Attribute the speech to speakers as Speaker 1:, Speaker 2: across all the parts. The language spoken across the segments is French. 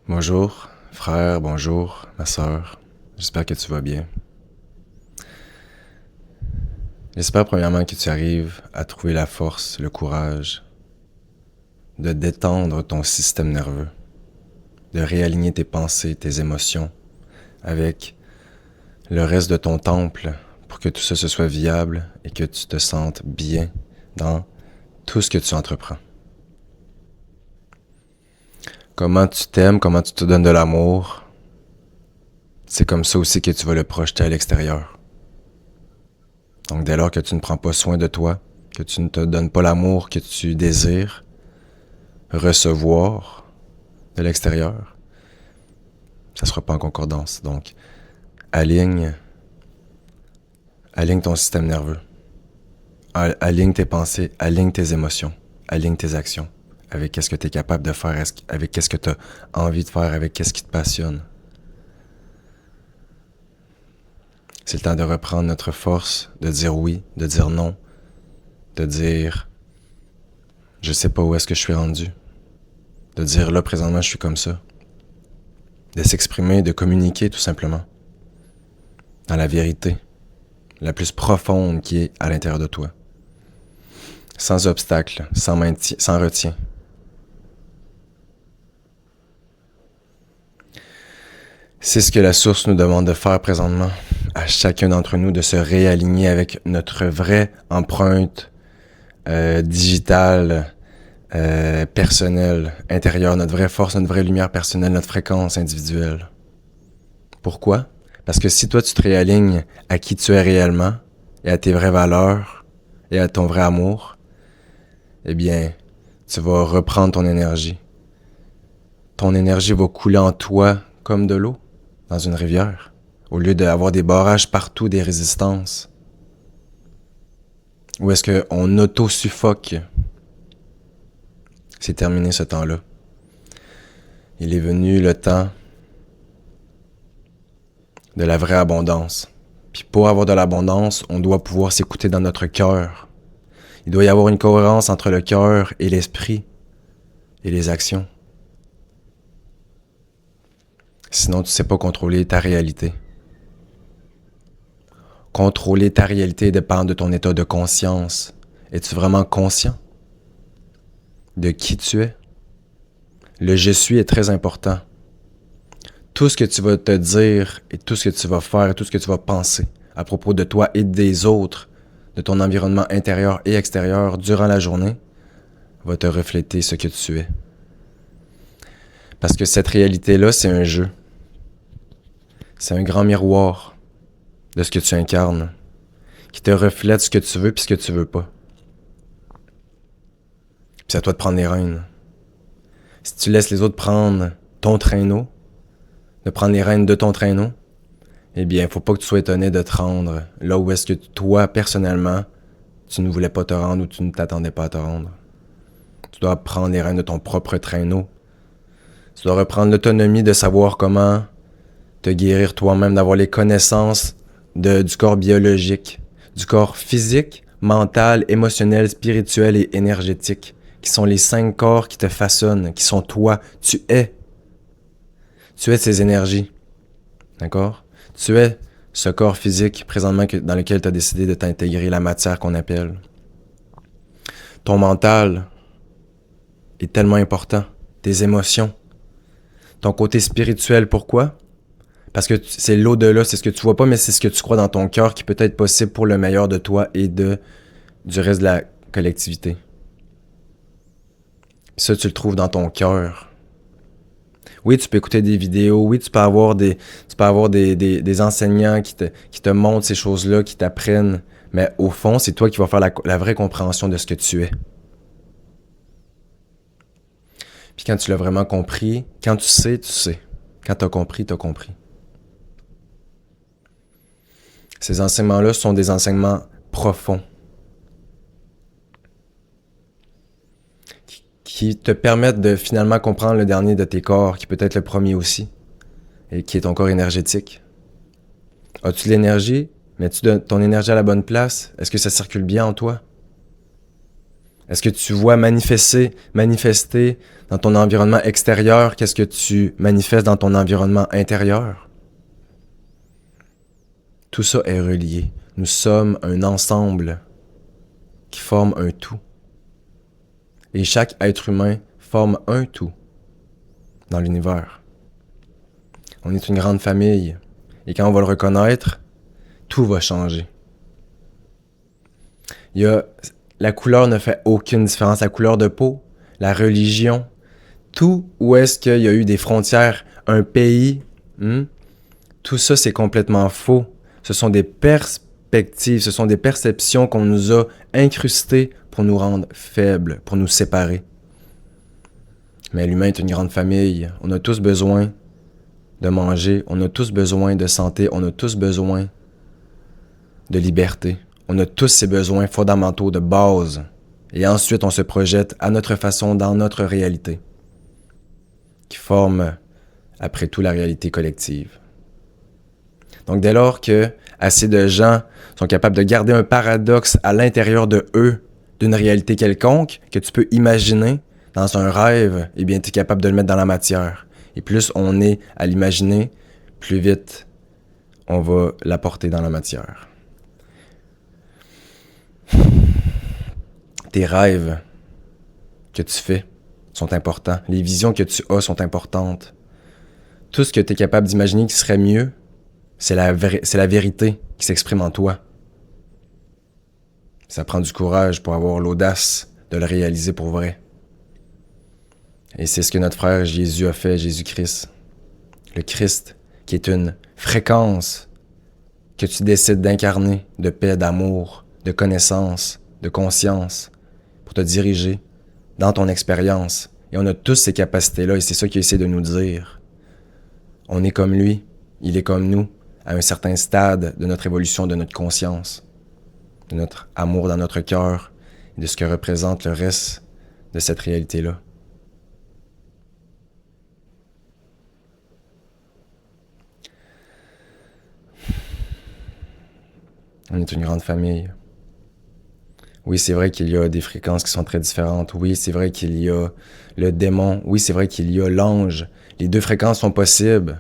Speaker 1: Bonjour, frère, bonjour, ma sœur. J'espère que tu vas bien. J'espère premièrement que tu arrives à trouver la force, le courage de détendre ton système nerveux, de réaligner tes pensées, tes émotions avec le reste de ton temple pour que tout ça se soit viable et que tu te sentes bien dans tout ce que tu entreprends. Comment tu t'aimes, comment tu te donnes de l'amour, c'est comme ça aussi que tu vas le projeter à l'extérieur. Donc dès lors que tu ne prends pas soin de toi, que tu ne te donnes pas l'amour que tu désires recevoir de l'extérieur, ça ne sera pas en concordance. Donc aligne ton système nerveux, aligne tes pensées, aligne tes émotions, aligne tes actions avec qu'est-ce que tu es capable de faire, avec qu'est-ce que tu as envie de faire, avec qu'est-ce qui te passionne. C'est le temps de reprendre notre force, de dire oui, de dire non, de dire je sais pas où est-ce que je suis rendu, de dire là présentement je suis comme ça, de s'exprimer, de communiquer tout simplement dans la vérité la plus profonde qui est à l'intérieur de toi, sans obstacle, sans retien. C'est ce que la source nous demande de faire présentement, à chacun d'entre nous, de se réaligner avec notre vraie empreinte digitale, personnelle, intérieure, notre vraie force, notre vraie lumière personnelle, notre fréquence individuelle. Pourquoi? Parce que si toi tu te réalignes à qui tu es réellement, et à tes vraies valeurs, et à ton vrai amour, eh bien, tu vas reprendre ton énergie. Ton énergie va couler en toi comme de l'eau dans une rivière, au lieu d'avoir des barrages partout, des résistances. Ou est-ce qu'on auto-suffoque? C'est terminé ce temps-là. Il est venu le temps de la vraie abondance. Puis pour avoir de l'abondance, on doit pouvoir s'écouter dans notre cœur. Il doit y avoir une cohérence entre le cœur et l'esprit et les actions. Sinon, tu ne sais pas contrôler ta réalité. Contrôler ta réalité dépend de ton état de conscience. Es-tu vraiment conscient de qui tu es? Le « je suis » est très important. Tout ce que tu vas te dire et tout ce que tu vas faire et tout ce que tu vas penser à propos de toi et des autres, de ton environnement intérieur et extérieur durant la journée, va te refléter ce que tu es. Parce que cette réalité-là, c'est un jeu. C'est un grand miroir de ce que tu incarnes, qui te reflète ce que tu veux puis ce que tu veux pas. Puis c'est à toi de prendre les rênes. Si tu laisses les autres prendre ton traîneau, de prendre les rênes de ton traîneau, eh bien, il ne faut pas que tu sois étonné de te rendre là où est-ce que toi, personnellement, tu ne voulais pas te rendre ou tu ne t'attendais pas à te rendre. Tu dois prendre les rênes de ton propre traîneau. Tu dois reprendre l'autonomie de savoir comment te guérir toi-même, d'avoir les connaissances du corps biologique, du corps physique, mental, émotionnel, spirituel et énergétique, qui sont les 5 corps qui te façonnent, qui sont toi. Tu es. Tu es ces énergies. D'accord? Tu es ce corps physique présentement dans lequel tu as décidé de t'intégrer la matière qu'on appelle. Ton mental est tellement important. Tes émotions. Ton côté spirituel, pourquoi? Parce que c'est l'au-delà, c'est ce que tu vois pas, mais c'est ce que tu crois dans ton cœur qui peut être possible pour le meilleur de toi et du reste de la collectivité. Ça, tu le trouves dans ton cœur. Oui, tu peux écouter des vidéos, oui, tu peux avoir des enseignants qui te montrent ces choses-là, qui t'apprennent, mais au fond, c'est toi qui vas faire la vraie compréhension de ce que tu es. Puis quand tu l'as vraiment compris, quand tu sais, tu sais. Quand tu as compris, tu as compris. Ces enseignements-là sont des enseignements profonds qui te permettent de finalement comprendre le dernier de tes corps, qui peut être le premier aussi, et qui est ton corps énergétique. As-tu de l'énergie? Mets-tu ton énergie à la bonne place? Est-ce que ça circule bien en toi? Est-ce que tu vois manifester dans ton environnement extérieur qu'est-ce que tu manifestes dans ton environnement intérieur? Tout ça est relié. Nous sommes un ensemble qui forme un tout. Et chaque être humain forme un tout dans l'univers. On est une grande famille. Et quand on va le reconnaître, tout va changer. La couleur ne fait aucune différence. La couleur de peau, la religion, tout où est-ce qu'il y a eu des frontières, un pays, tout ça c'est complètement faux. Ce sont des perspectives, ce sont des perceptions qu'on nous a incrustées pour nous rendre faibles, pour nous séparer. Mais l'humain est une grande famille. On a tous besoin de manger, on a tous besoin de santé, on a tous besoin de liberté. On a tous ces besoins fondamentaux de base. Et ensuite, on se projette à notre façon dans notre réalité, qui forme, après tout, la réalité collective. Donc, dès lors que assez de gens sont capables de garder un paradoxe à l'intérieur de eux, d'une réalité quelconque, que tu peux imaginer dans un rêve, eh bien, tu es capable de le mettre dans la matière. Et plus on est à l'imaginer, plus vite on va l'apporter dans la matière. Tes rêves que tu fais sont importants. Les visions que tu as sont importantes. Tout ce que tu es capable d'imaginer qui serait mieux, c'est la vérité qui s'exprime en toi. Ça prend du courage pour avoir l'audace de le réaliser pour vrai. Et c'est ce que notre frère Jésus a fait, Jésus-Christ. Le Christ, qui est une fréquence que tu décides d'incarner de paix, d'amour, de connaissance, de conscience, pour te diriger dans ton expérience. Et on a tous ces capacités-là, et c'est ça qu'il essaie de nous dire. On est comme lui, il est comme nous, à un certain stade de notre évolution, de notre conscience, de notre amour dans notre cœur, et de ce que représente le reste de cette réalité-là. On est une grande famille. Oui, c'est vrai qu'il y a des fréquences qui sont très différentes. Oui, c'est vrai qu'il y a le démon. Oui, c'est vrai qu'il y a l'ange. Les deux fréquences sont possibles.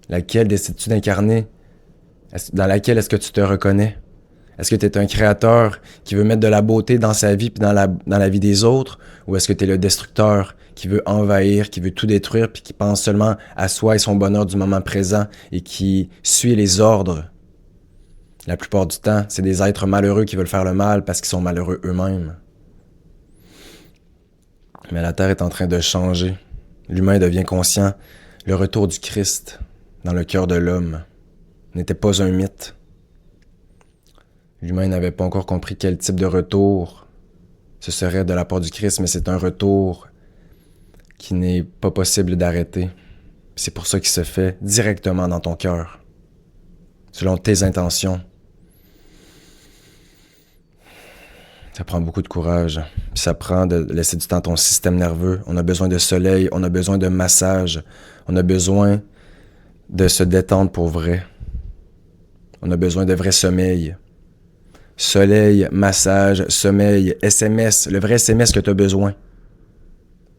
Speaker 1: Laquelle décides-tu d'incarner? Dans laquelle est-ce que tu te reconnais? Est-ce que tu es un créateur qui veut mettre de la beauté dans sa vie puis dans la vie des autres? Ou est-ce que tu es le destructeur qui veut envahir, qui veut tout détruire puis qui pense seulement à soi et son bonheur du moment présent et qui suit les ordres? La plupart du temps, c'est des êtres malheureux qui veulent faire le mal parce qu'ils sont malheureux eux-mêmes. Mais la Terre est en train de changer. L'humain devient conscient. Le retour du Christ dans le cœur de l'homme n'était pas un mythe. L'humain n'avait pas encore compris quel type de retour ce serait de la part du Christ, mais c'est un retour qui n'est pas possible d'arrêter. C'est pour ça qu'il se fait directement dans ton cœur, selon tes intentions. Ça prend beaucoup de courage. Puis ça prend de laisser du temps à ton système nerveux. On a besoin de soleil, on a besoin de massage, on a besoin de se détendre pour vrai. On a besoin de vrai sommeil. Soleil, massage, sommeil, SMS, le vrai SMS que tu as besoin.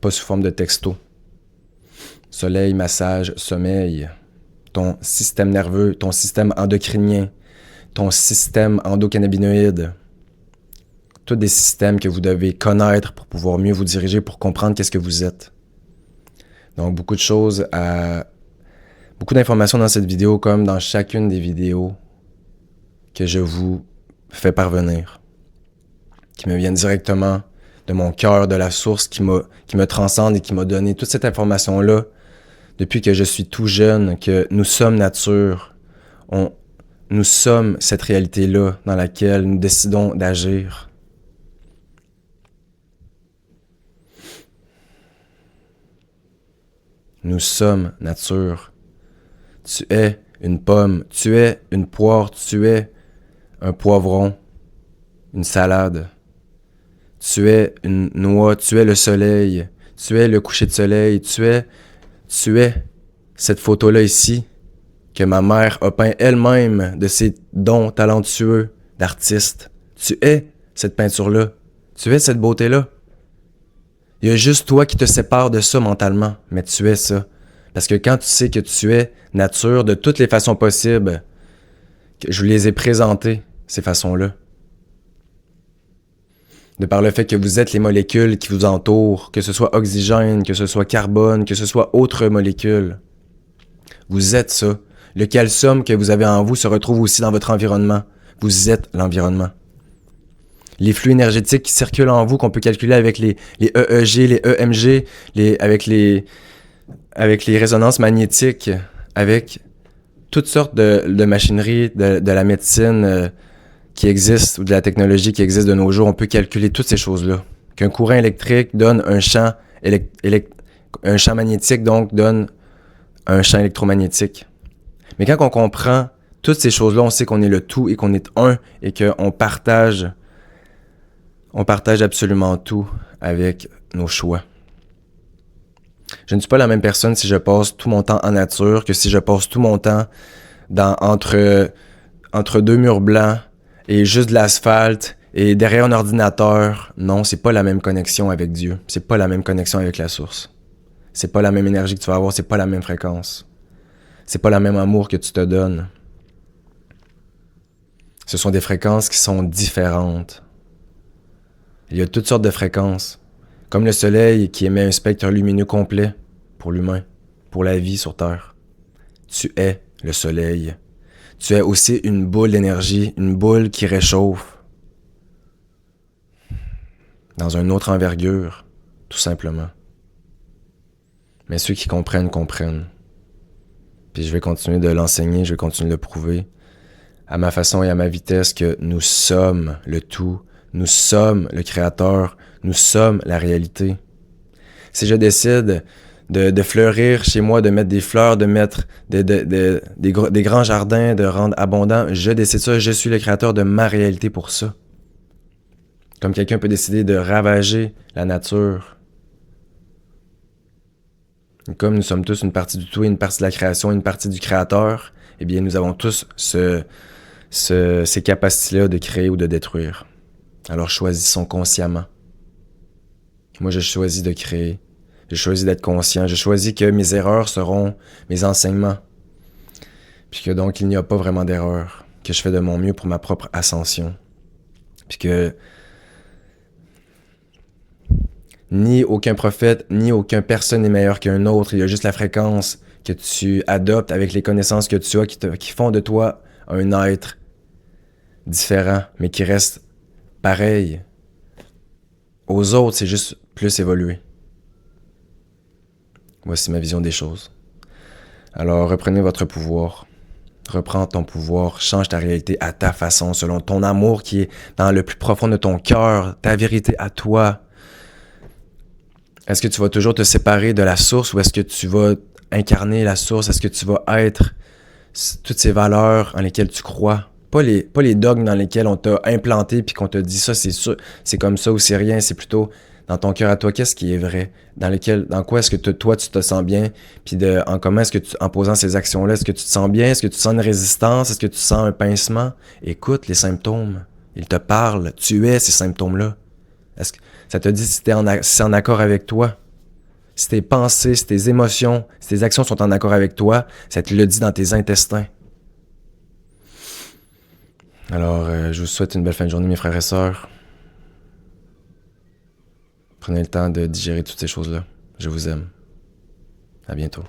Speaker 1: Pas sous forme de texto. Soleil, massage, sommeil. Ton système nerveux, ton système endocrinien, ton système endocannabinoïde. Tous des systèmes que vous devez connaître pour pouvoir mieux vous diriger, pour comprendre qu'est-ce que vous êtes. Donc, beaucoup d'informations dans cette vidéo, comme dans chacune des vidéos que je vous fais parvenir, qui me viennent directement de mon cœur, de la source qui me transcende et qui m'a donné toute cette information-là depuis que je suis tout jeune, que nous sommes nature, nous sommes cette réalité-là dans laquelle nous décidons d'agir. Nous sommes nature. Tu es une pomme, tu es une poire, tu es un poivron, une salade. Tu es une noix, tu es le soleil, tu es le coucher de soleil, tu es cette photo-là ici que ma mère a peint elle-même de ses dons talentueux d'artiste. Tu es cette peinture-là. Tu es cette beauté-là. Il y a juste toi qui te sépare de ça mentalement, mais tu es ça. Parce que quand tu sais que tu es nature de toutes les façons possibles, que je vous les ai présentées, ces façons-là, de par le fait que vous êtes les molécules qui vous entourent, que ce soit oxygène, que ce soit carbone, que ce soit autre molécule, vous êtes ça. Le calcium que vous avez en vous se retrouve aussi dans votre environnement. Vous êtes l'environnement. Les flux énergétiques qui circulent en vous, qu'on peut calculer avec les EEG, les EMG, avec les résonances magnétiques, avec toutes sortes de machineries, de la médecine qui existe, ou de la technologie qui existe de nos jours, on peut calculer toutes ces choses-là. Qu'un courant électrique donne un champ magnétique, donc donne un champ électromagnétique. Mais quand on comprend toutes ces choses-là, on sait qu'on est le tout et qu'on est un et qu'on partage absolument tout avec nos choix. Je ne suis pas la même personne si je passe tout mon temps en nature que si je passe tout mon temps entre deux murs blancs et juste de l'asphalte et derrière un ordinateur. Non, c'est pas la même connexion avec Dieu. C'est pas la même connexion avec la source. C'est pas la même énergie que tu vas avoir, c'est pas la même fréquence. C'est pas le même amour que tu te donnes. Ce sont des fréquences qui sont différentes. Il y a toutes sortes de fréquences. Comme le soleil qui émet un spectre lumineux complet pour l'humain, pour la vie sur Terre. Tu es le soleil. Tu es aussi une boule d'énergie, une boule qui réchauffe. Dans une autre envergure, tout simplement. Mais ceux qui comprennent, comprennent. Puis je vais continuer de l'enseigner, je vais continuer de le prouver, à ma façon et à ma vitesse, que nous sommes le tout, nous sommes le créateur, nous sommes la réalité. Si je décide de fleurir chez moi, de mettre des fleurs, de mettre des grands jardins, de rendre abondant, je décide ça, je suis le créateur de ma réalité pour ça. Comme quelqu'un peut décider de ravager la nature. Comme nous sommes tous une partie du tout, une partie de la création, une partie du créateur, eh bien nous avons tous ces capacités-là de créer ou de détruire. Alors choisissons consciemment. Moi, je choisis de créer. Je choisis d'être conscient. Je choisis que mes erreurs seront mes enseignements. Puis que donc, il n'y a pas vraiment d'erreur. Que je fais de mon mieux pour ma propre ascension. Puis que ni aucun prophète, ni aucune personne n'est meilleur qu'un autre. Il y a juste la fréquence que tu adoptes avec les connaissances que tu as qui font de toi un être différent, mais qui reste pareil. Aux autres, c'est juste plus évolué. Voici ma vision des choses. Alors, reprenez votre pouvoir. Reprends ton pouvoir, change ta réalité à ta façon, selon ton amour qui est dans le plus profond de ton cœur, ta vérité à toi. Est-ce que tu vas toujours te séparer de la source ou est-ce que tu vas incarner la source? Est-ce que tu vas être toutes ces valeurs en lesquelles tu crois? Pas les dogmes dans lesquels on t'a implanté puis qu'on t'a dit ça, c'est sûr, c'est comme ça ou c'est rien. C'est plutôt dans ton cœur à toi, qu'est-ce qui est vrai? Dans quoi est-ce que toi, tu te sens bien? Puis comment est-ce que en posant ces actions-là, est-ce que tu te sens bien? Est-ce que tu sens une résistance? Est-ce que tu sens un pincement? Écoute les symptômes. Ils te parlent. Tu es ces symptômes-là. Est-ce que ça te dit si c'est en accord avec toi? Si tes pensées, si tes émotions, si tes actions sont en accord avec toi, ça te le dit dans tes intestins. Alors, je vous souhaite une belle fin de journée, mes frères et sœurs. Prenez le temps de digérer toutes ces choses-là. Je vous aime. À bientôt.